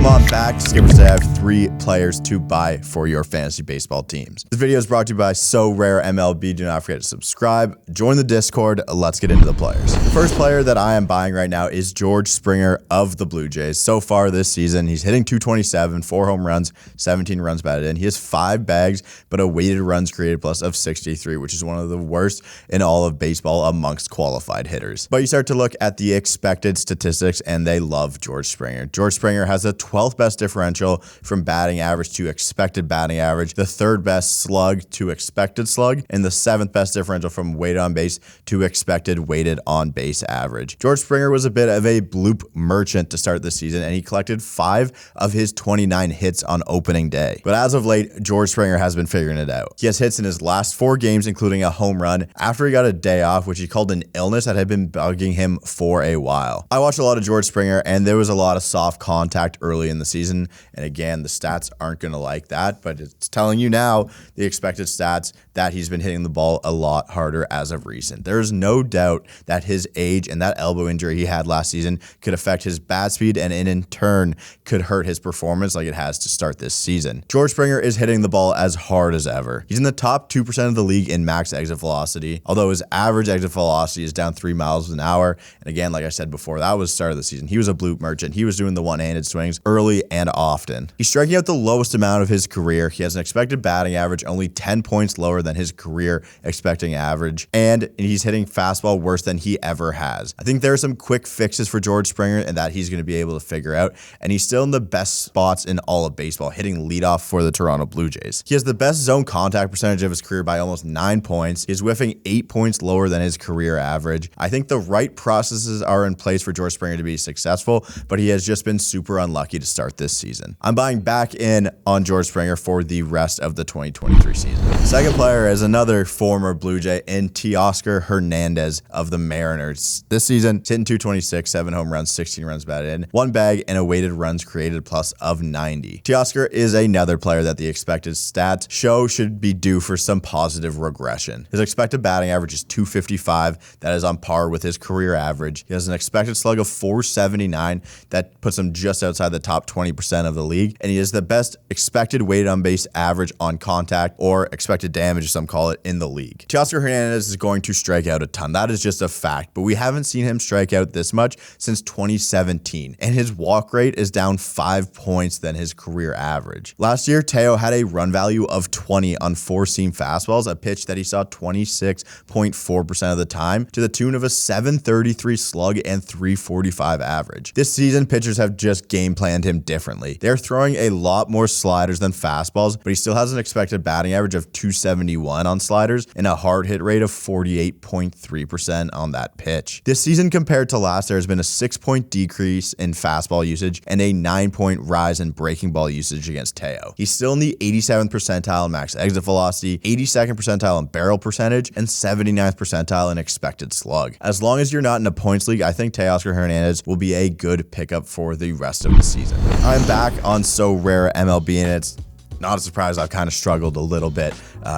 Welcome on back. Skippers today, I have 3 players to buy for your fantasy baseball teams. This video is brought to you by So Rare MLB. Do not forget to subscribe, join the Discord. Let's get into the players. The first player that I am buying right now is George Springer of the Blue Jays. So far this season, he's hitting .227, 4 home runs, 17 runs batted in. He has 5 bags, but a weighted runs created plus of 63, which is one of the worst in all of baseball amongst qualified hitters. But you start to look at the expected statistics, and they love George Springer. George Springer has the 12th best differential from batting average to expected batting average, the 3rd best slug to expected slug, and the 7th best differential from weighted on base to expected weighted on base average. George Springer was a bit of a bloop merchant to start the season, and he collected 5 of his 29 hits on opening day. But as of late, George Springer has been figuring it out. He has hits in his last 4 games, including a home run after he got a day off, which he called an illness that had been bugging him for a while. I watched a lot of George Springer, and there was a lot of soft contact early in the season. And again, the stats aren't going to like that, but it's telling you now the expected stats that he's been hitting the ball a lot harder as of recent. There is no doubt that his age and that elbow injury he had last season could affect his bat speed and in turn could hurt his performance like it has to start this season. George Springer is hitting the ball as hard as ever. He's in the top 2% of the league in max exit velocity, although his average exit velocity is down 3 miles an hour. And again, like I said before, that was the start of the season. He was a bloop merchant. He was doing the one-handed swings early and often. He's striking out the lowest amount of his career. He has an expected batting average only 10 points lower than his career expecting average, and he's hitting fastball worse than he ever has. I think there are some quick fixes for George Springer and that he's going to be able to figure out, and he's still in the best spots in all of baseball, hitting leadoff for the Toronto Blue Jays. He has the best zone contact percentage of his career by almost 9 points. He's whiffing 8 points lower than his career average. I think the right processes are in place for George Springer to be successful, but he has just been super unlucky to start this season. I'm buying back in on George Springer for the rest of the 2023 season. The second player is another former Blue Jay in Teos Hernandez of the Mariners. This season, he's hitting .226, 7 home runs, 16 runs batted in, 1 bag, and a weighted runs created plus of 90. Teoscar is another player that the expected stats show should be due for some positive regression. His expected batting average is .255. That is on par with his career average. He has an expected slug of .479. That puts him just outside the top 20% of the league, and he is the best expected weighted on base average on contact, or expected damage as some call it, in the league. Teoscar Hernandez is going to strike out a ton. That is just a fact, but we haven't seen him strike out this much since 2017, and his walk rate is down 5 points than his career average. Last year, Teo had a run value of 20 on 4-seam fastballs, a pitch that he saw 26.4% of the time, to the tune of a 733 slug and 345 average. This season, pitchers have just game planned him differently. They're throwing a lot more sliders than fastballs, but he still has an expected batting average of .271 on sliders and a hard hit rate of 48.3% on that pitch. This season compared to last, there has been a 6-point decrease in fastball usage and a 9-point rise in breaking ball usage against Teo. He's still in the 87th percentile in max exit velocity, 82nd percentile in barrel percentage, and 79th percentile in expected slug. As long as you're not in a points league, I think Teoscar Hernandez will be a good pickup for the rest of the season. I'm back on So Rare MLB, and it's not a surprise I've kind of struggled a little bit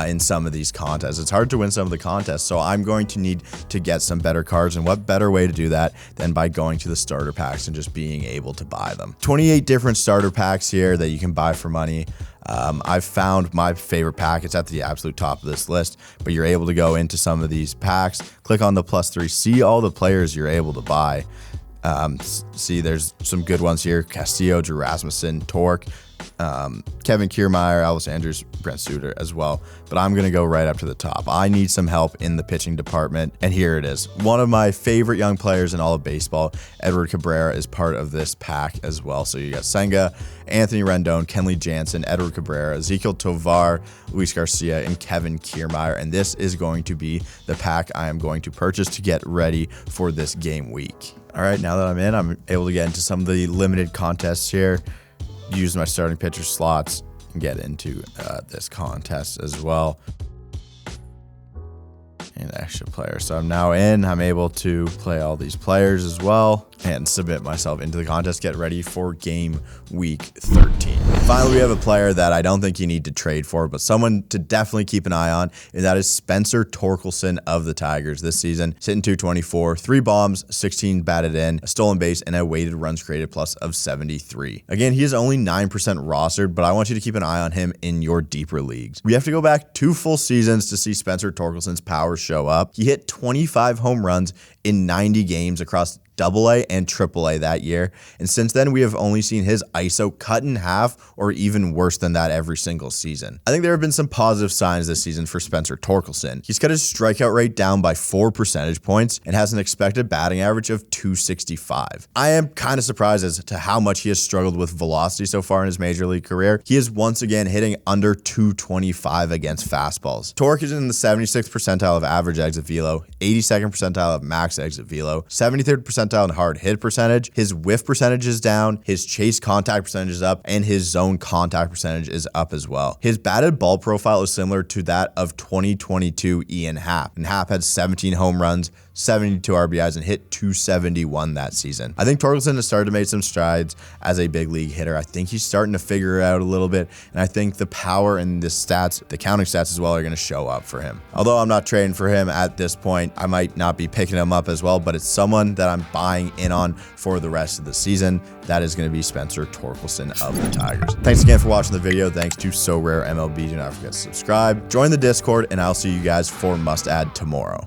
in some of these contests. It's hard to win some of the contests, so I'm going to need to get some better cards, and what better way to do that than by going to the starter packs and just being able to buy them. 28 different starter packs here that you can buy for money. I've found my favorite pack. It's at the absolute top of this list, but you're able to go into some of these packs, click on the +3, see all the players you're able to buy. See, there's some good ones here: Castillo, Drew Rasmussen, Torque, Kevin Kiermaier, Elvis Andrews, Brent Suter as well. But I'm going to go right up to the top. I need some help in the pitching department, and here it is. One of my favorite young players in all of baseball, Edward Cabrera, is part of this pack as well. So you got Senga, Anthony Rendon, Kenley Jansen, Edward Cabrera, Ezequiel Tovar, Luis Garcia, and Kevin Kiermaier. And this is going to be the pack I am going to purchase to get ready for this game week. All right, now that I'm in, I'm able to get into some of the limited contests here, use my starting pitcher slots, and get into this contest as well. And extra players. So I'm now in. I'm able to play all these players as well. and submit myself into the contest. Get ready for game week 13. Finally, we have a player that I don't think you need to trade for, but someone to definitely keep an eye on, and that is Spencer Torkelson of the Tigers this season. Sitting 224, 3 bombs, 16 batted in, a stolen base, and a weighted runs created plus of 73. Again, he is only 9% rostered, but I want you to keep an eye on him in your deeper leagues. We have to go back 2 full seasons to see Spencer Torkelson's power show up. He hit 25 home runs in 90 games across AA and AAA that year, and since then we have only seen his ISO cut in half or even worse than that every single season. I think there have been some positive signs this season for Spencer Torkelson. He's cut his strikeout rate down by 4 percentage points and has an expected batting average of 265. I am kind of surprised as to how much he has struggled with velocity so far in his major league career. He is once again hitting under 225 against fastballs. Torque is in the 76th percentile of average exit velo, 82nd percentile of max exit velo, 73rd percentile in hard hit percentage. His whiff percentage is down, his chase contact percentage is up, and his zone contact percentage is up as well. His batted ball profile is similar to that of 2022 Ian Happ, and Happ had 17 home runs, 72 RBIs, and hit 271 that season. I think Torkelson has started to make some strides as a big league hitter. I think he's starting to figure it out a little bit, and I think the power and the stats, the counting stats as well, are going to show up for him. Although I'm not trading for him at this point, I might not be picking him up as well, but it's someone that I'm buying in on for the rest of the season. That is going to be Spencer Torkelson of the Tigers. Thanks again for watching the video. Thanks to So Rare MLB. Do not forget to subscribe, join the Discord, and I'll see you guys for Must Add tomorrow.